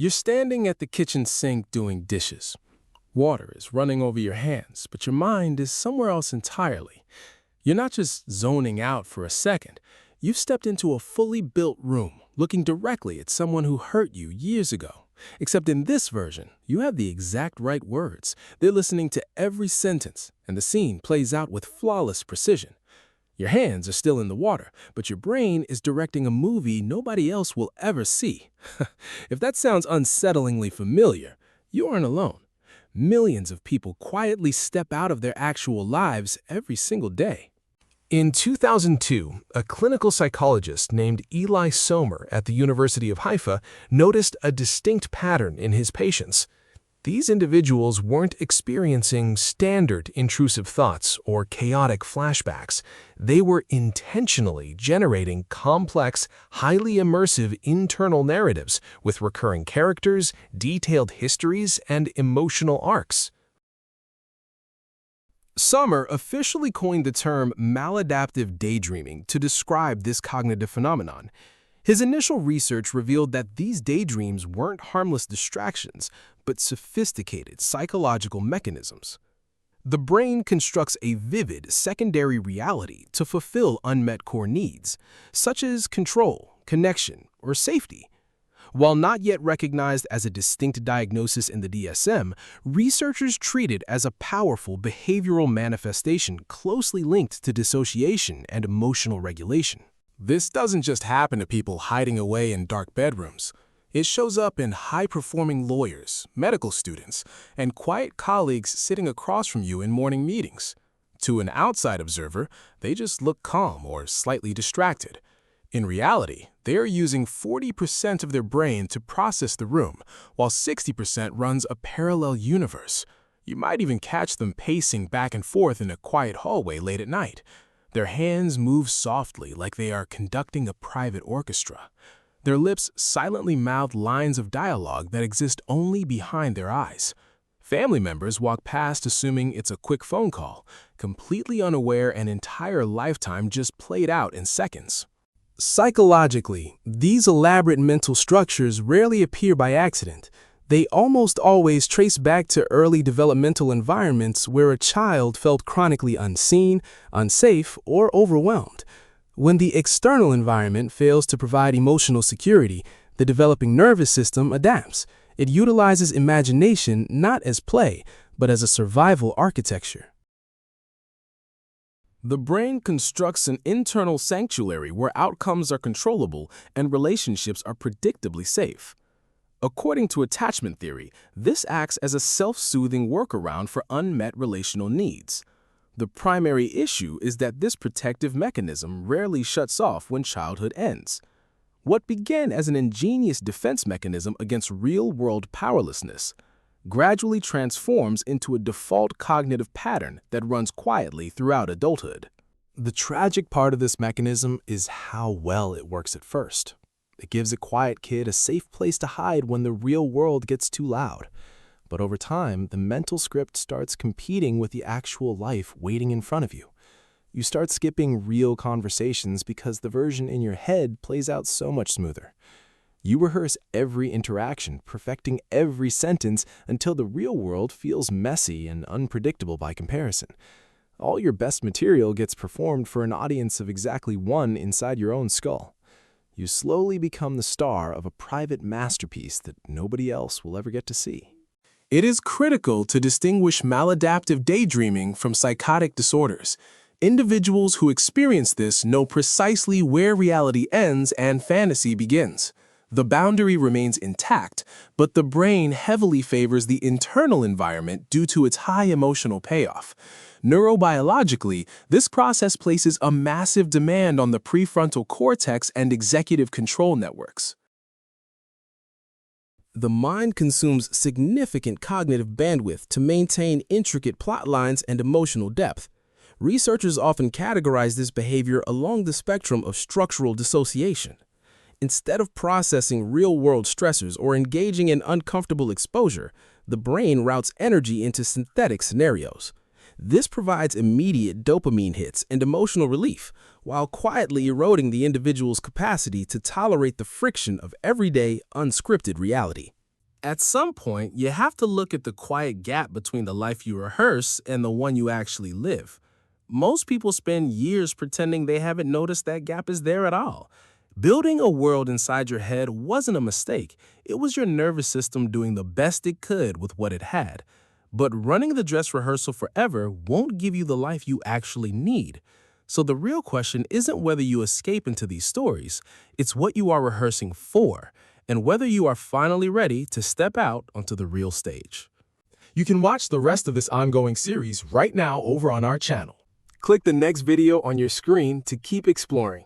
You're standing at the kitchen sink doing dishes. Water is running over your hands, but your mind is somewhere else entirely. You're not just zoning out for a second. You've stepped into a fully built room, looking directly at someone who hurt you years ago. Except in this version, you have the exact right words. They're listening to every sentence, and the scene plays out with flawless precision. Your hands are still in the water, but your brain is directing a movie nobody else will ever see. If that sounds unsettlingly familiar, you aren't alone. Millions of people quietly step out of their actual lives every single day. In 2002, a clinical psychologist named Eli Somer at the University of Haifa noticed a distinct pattern in his patients. These individuals weren't experiencing standard intrusive thoughts or chaotic flashbacks. They were intentionally generating complex, highly immersive internal narratives with recurring characters, detailed histories, and emotional arcs. Somer officially coined the term maladaptive daydreaming to describe this cognitive phenomenon. His initial research revealed that these daydreams weren't harmless distractions, but sophisticated psychological mechanisms. The brain constructs a vivid secondary reality to fulfill unmet core needs, such as control, connection, or safety. While not yet recognized as a distinct diagnosis in the DSM, researchers treat it as a powerful behavioral manifestation closely linked to dissociation and emotional regulation. This doesn't just happen to people hiding away in dark bedrooms. It shows up in high-performing lawyers, medical students, and quiet colleagues sitting across from you in morning meetings. To an outside observer, they just look calm or slightly distracted. In reality, they are using 40% of their brain to process the room, while 60% runs a parallel universe. You might even catch them pacing back and forth in a quiet hallway late at night. Their hands move softly like they are conducting a private orchestra. Their lips silently mouth lines of dialogue that exist only behind their eyes. Family members walk past assuming it's a quick phone call, completely unaware an entire lifetime just played out in seconds. Psychologically, these elaborate mental structures rarely appear by accident. They almost always trace back to early developmental environments where a child felt chronically unseen, unsafe, or overwhelmed. When the external environment fails to provide emotional security, the developing nervous system adapts. It utilizes imagination not as play, but as a survival architecture. The brain constructs an internal sanctuary where outcomes are controllable and relationships are predictably safe. According to attachment theory, this acts as a self-soothing workaround for unmet relational needs. The primary issue is that this protective mechanism rarely shuts off when childhood ends. What began as an ingenious defense mechanism against real-world powerlessness gradually transforms into a default cognitive pattern that runs quietly throughout adulthood. The tragic part of this mechanism is how well it works at first. It gives a quiet kid a safe place to hide when the real world gets too loud. But over time, the mental script starts competing with the actual life waiting in front of you. You start skipping real conversations because the version in your head plays out so much smoother. You rehearse every interaction, perfecting every sentence until the real world feels messy and unpredictable by comparison. All your best material gets performed for an audience of exactly one inside your own skull. You slowly become the star of a private masterpiece that nobody else will ever get to see. It is critical to distinguish maladaptive daydreaming from psychotic disorders. Individuals who experience this know precisely where reality ends and fantasy begins. The boundary remains intact, but the brain heavily favors the internal environment due to its high emotional payoff. Neurobiologically, this process places a massive demand on the prefrontal cortex and executive control networks. The mind consumes significant cognitive bandwidth to maintain intricate plot lines and emotional depth. Researchers often categorize this behavior along the spectrum of structural dissociation. Instead of processing real-world stressors or engaging in uncomfortable exposure, the brain routes energy into synthetic scenarios. This provides immediate dopamine hits and emotional relief, while quietly eroding the individual's capacity to tolerate the friction of everyday, unscripted reality. At some point, you have to look at the quiet gap between the life you rehearse and the one you actually live. Most people spend years pretending they haven't noticed that gap is there at all. Building a world inside your head wasn't a mistake. It was your nervous system doing the best it could with what it had. But running the dress rehearsal forever won't give you the life you actually need. So the real question isn't whether you escape into these stories, it's what you are rehearsing for, and whether you are finally ready to step out onto the real stage. You can watch the rest of this ongoing series right now over on our channel. Click the next video on your screen to keep exploring.